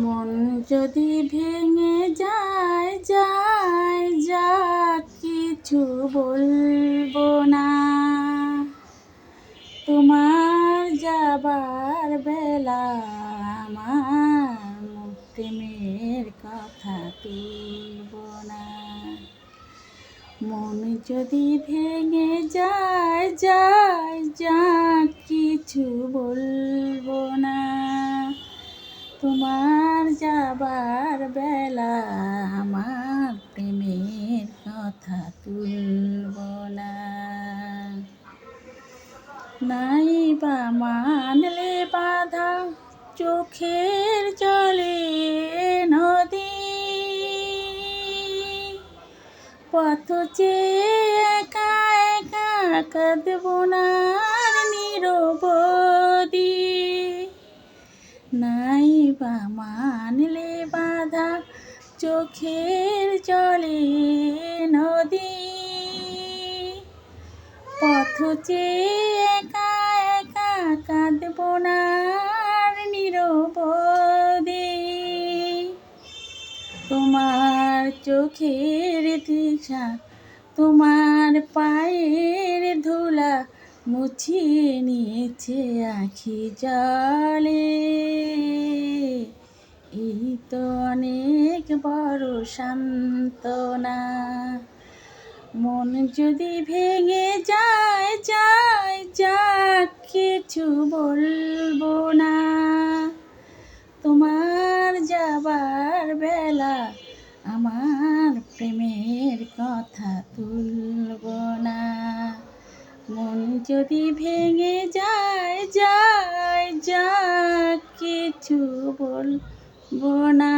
মন যদি ভেঙে যায় যায় যা কিছু বলবো না। তোমার যাবার বেলা আমার প্রেমের কথা তুলব না। মন যদি ভেঙে যায় যায় যা কিছু বলবো না। তোমার যাবার বেলা আমার প্রেমের কথা তুলব না। নাই বা মানলে বাধা চোখের জলে নদী, পথ চেয়ে একা একা কাঁদব না নিরবধি। নাই বা মানলে বাধা চোখের জলে নদী, পথ চেয়ে একা একা কাঁদব না নিরবধি। তোমার চোখের দিশা তোমার পায়ের ধুলা মুছিয়ে নিয়েছে আখি জলে। এই তো অনেক বড় সান্ত্বনা। মন যদি ভেঙে যায় যায় যা কিছু বলবো না। তোমার যাবার বেলা আমার প্রেমের কথা তুলব না। মন যদি ভেঙে যায় যায় যা কিছু বলবো না।